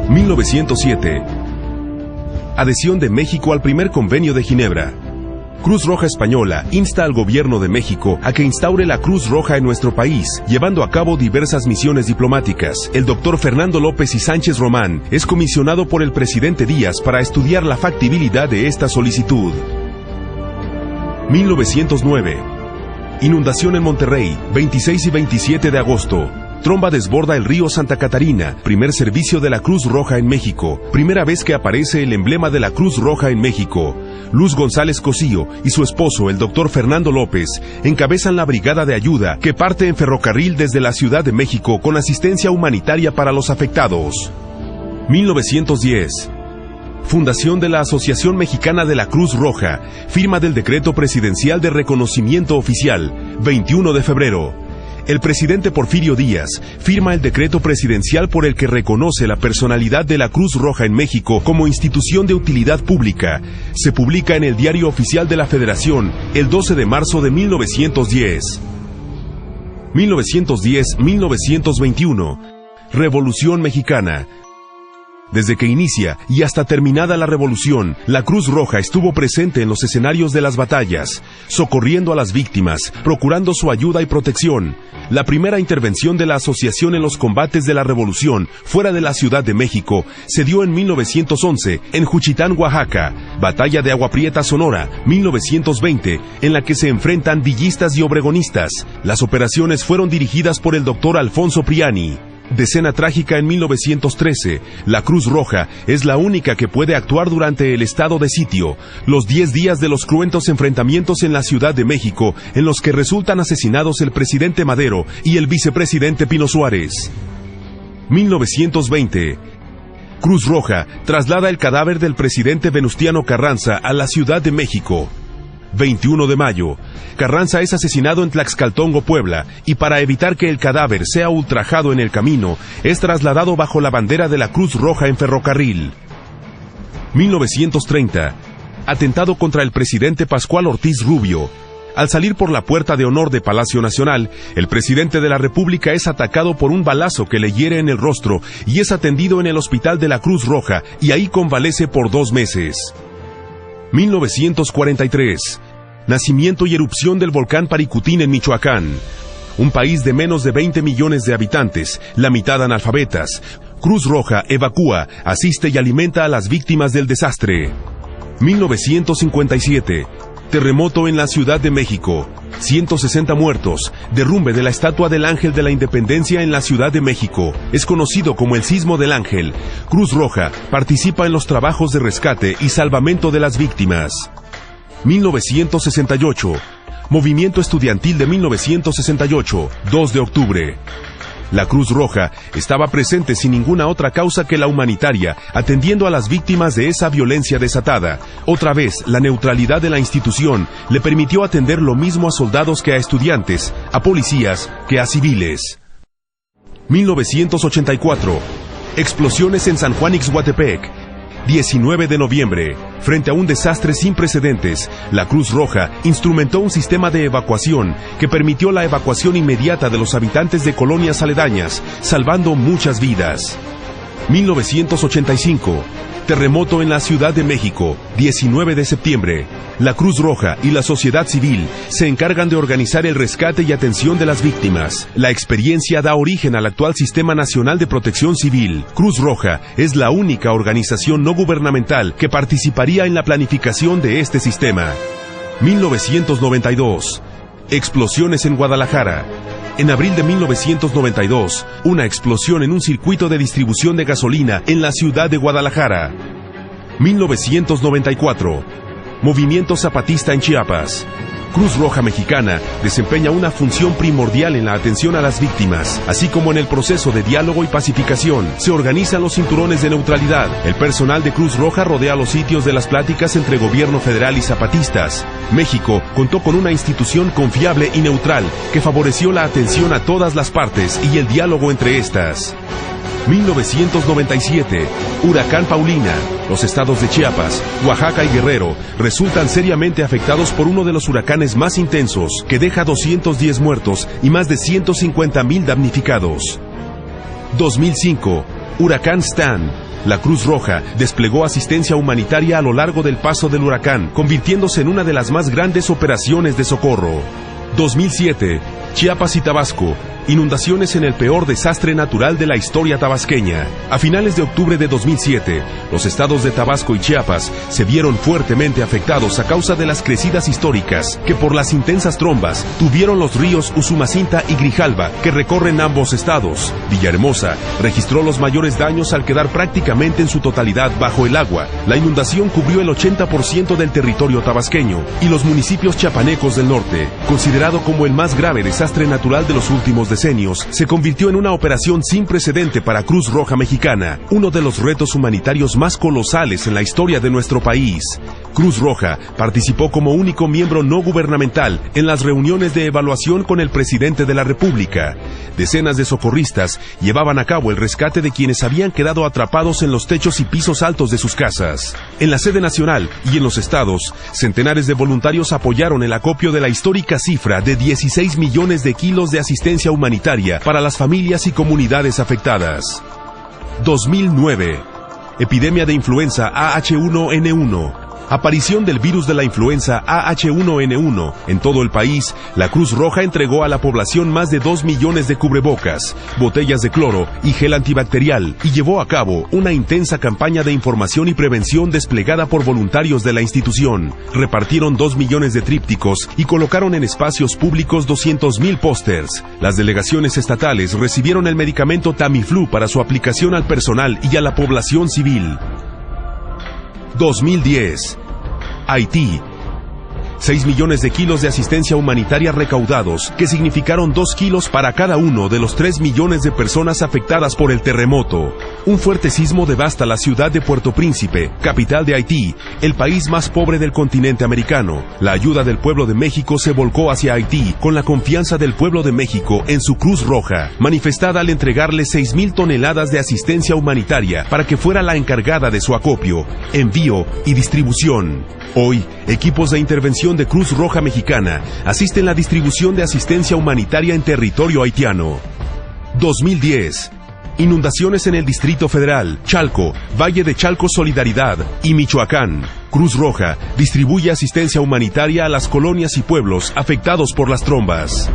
1907. Adhesión de México al primer Convenio de Ginebra. Cruz Roja Española insta al Gobierno de México a que instaure la Cruz Roja en nuestro país, llevando a cabo diversas misiones diplomáticas. El doctor Fernando López y Sánchez Román es comisionado por el presidente Díaz para estudiar la factibilidad de esta solicitud. 1909. Inundación en Monterrey, 26 y 27 de agosto. Tromba desborda el río Santa Catarina, primer servicio de la Cruz Roja en México, primera vez que aparece el emblema de la Cruz Roja en México. Luz González Cosío y su esposo, el doctor Fernando López, encabezan la brigada de ayuda que parte en ferrocarril desde la Ciudad de México con asistencia humanitaria para los afectados. 1910. Fundación de la Asociación Mexicana de la Cruz Roja, firma del Decreto Presidencial de Reconocimiento Oficial, 21 de febrero. El presidente Porfirio Díaz firma el decreto presidencial por el que reconoce la personalidad de la Cruz Roja en México como institución de utilidad pública. Se publica en el Diario Oficial de la Federación el 12 de marzo de 1910. 1910-1921. Revolución Mexicana. Desde que inicia y hasta terminada la revolución, la Cruz Roja estuvo presente en los escenarios de las batallas, socorriendo a las víctimas, procurando su ayuda y protección. La primera intervención de la asociación en los combates de la revolución, fuera de la Ciudad de México, se dio en 1911, en Juchitán, Oaxaca. Batalla de Agua Prieta, Sonora, 1920, en la que se enfrentan villistas y obregonistas. Las operaciones fueron dirigidas por el doctor Alfonso Priani. Decena trágica en 1913. La Cruz Roja es la única que puede actuar durante el estado de sitio, los 10 días de los cruentos enfrentamientos en la Ciudad de México, en los que resultan asesinados el presidente Madero y el vicepresidente Pino Suárez. 1920. Cruz Roja traslada el cadáver del presidente Venustiano Carranza a la Ciudad de México. 21 de mayo. Carranza es asesinado en Tlaxcaltongo, Puebla, y para evitar que el cadáver sea ultrajado en el camino, es trasladado bajo la bandera de la Cruz Roja en ferrocarril. 1930. Atentado contra el presidente Pascual Ortiz Rubio. Al salir por la puerta de honor de Palacio Nacional, el presidente de la República es atacado por un balazo que le hiere en el rostro y es atendido en el hospital de la Cruz Roja, y ahí convalece por 2 meses. 1943. Nacimiento y erupción del volcán Paricutín en Michoacán. Un país de menos de 20 millones de habitantes, la mitad analfabetas. Cruz Roja evacúa, asiste y alimenta a las víctimas del desastre. 1957. Terremoto en la Ciudad de México. 160 muertos. Derrumbe de la estatua del Ángel de la Independencia en la Ciudad de México. Es conocido como el Sismo del Ángel. Cruz Roja participa en los trabajos de rescate y salvamento de las víctimas. 1968. Movimiento estudiantil de 1968, 2 de octubre. La Cruz Roja estaba presente sin ninguna otra causa que la humanitaria, atendiendo a las víctimas de esa violencia desatada. Otra vez, la neutralidad de la institución le permitió atender lo mismo a soldados que a estudiantes, a policías que a civiles. 1984. Explosiones en San Juan Ixhuatepec. 19 de noviembre. Frente a un desastre sin precedentes, la Cruz Roja instrumentó un sistema de evacuación que permitió la evacuación inmediata de los habitantes de colonias aledañas, salvando muchas vidas. 1985. Terremoto en la Ciudad de México, 19 de septiembre. La Cruz Roja y la sociedad civil se encargan de organizar el rescate y atención de las víctimas. La experiencia da origen al actual Sistema Nacional de Protección Civil. Cruz Roja es la única organización no gubernamental que participaría en la planificación de este sistema. 1992. Explosiones en Guadalajara. En abril de 1992, una explosión en un circuito de distribución de gasolina en la ciudad de Guadalajara. 1994. Movimiento zapatista en Chiapas. Cruz Roja Mexicana desempeña una función primordial en la atención a las víctimas, así como en el proceso de diálogo y pacificación. Se organizan los cinturones de neutralidad. El personal de Cruz Roja rodea los sitios de las pláticas entre gobierno federal y zapatistas. México contó con una institución confiable y neutral que favoreció la atención a todas las partes y el diálogo entre estas. 1997. Huracán Paulina. Los estados de Chiapas, Oaxaca y Guerrero resultan seriamente afectados por uno de los huracanes más intensos, que deja 210 muertos y más de 150,000 damnificados. 2005. Huracán Stan. La Cruz Roja desplegó asistencia humanitaria a lo largo del paso del huracán, convirtiéndose en una de las más grandes operaciones de socorro. 2007, Chiapas y Tabasco. Inundaciones en el peor desastre natural de la historia tabasqueña. A finales de octubre de 2007, los estados de Tabasco y Chiapas se vieron fuertemente afectados a causa de las crecidas históricas que por las intensas trombas tuvieron los ríos Usumacinta y Grijalva que recorren ambos estados. Villahermosa registró los mayores daños al quedar prácticamente en su totalidad bajo el agua. La inundación cubrió el 80% del territorio tabasqueño y los municipios chiapanecos del norte, considerado como el más grave desastre natural de los últimos decenios, se convirtió en una operación sin precedente para Cruz Roja Mexicana, uno de los retos humanitarios más colosales en la historia de nuestro país. Cruz Roja participó como único miembro no gubernamental en las reuniones de evaluación con el presidente de la República. Decenas de socorristas llevaban a cabo el rescate de quienes habían quedado atrapados en los techos y pisos altos de sus casas. En la sede nacional y en los estados, centenares de voluntarios apoyaron el acopio de la histórica cifra de 16 millones de kilos de asistencia humanitaria para las familias y comunidades afectadas. 2009. Epidemia de influenza AH1N1. Aparición del virus de la influenza AH1N1. En todo el país, la Cruz Roja entregó a la población más de 2 millones de cubrebocas, botellas de cloro y gel antibacterial, y llevó a cabo una intensa campaña de información y prevención desplegada por voluntarios de la institución. Repartieron 2 millones de trípticos y colocaron en espacios públicos 200,000 pósters. Las delegaciones estatales recibieron el medicamento Tamiflu para su aplicación al personal y a la población civil. 2010. Haití. 6 millones de kilos de asistencia humanitaria recaudados, que significaron 2 kilos para cada uno de los 3 millones de personas afectadas por el terremoto. Un fuerte sismo devasta la ciudad de Puerto Príncipe, capital de Haití, el país más pobre del continente americano. La ayuda del pueblo de México se volcó hacia Haití con la confianza del pueblo de México en su Cruz Roja, manifestada al entregarle 6,000 toneladas de asistencia humanitaria para que fuera la encargada de su acopio, envío y distribución. Hoy, equipos de intervención de Cruz Roja Mexicana asisten la distribución de asistencia humanitaria en territorio haitiano. 2010. Inundaciones en el Distrito Federal, Chalco, Valle de Chalco Solidaridad y Michoacán. Cruz Roja distribuye asistencia humanitaria a las colonias y pueblos afectados por las trombas.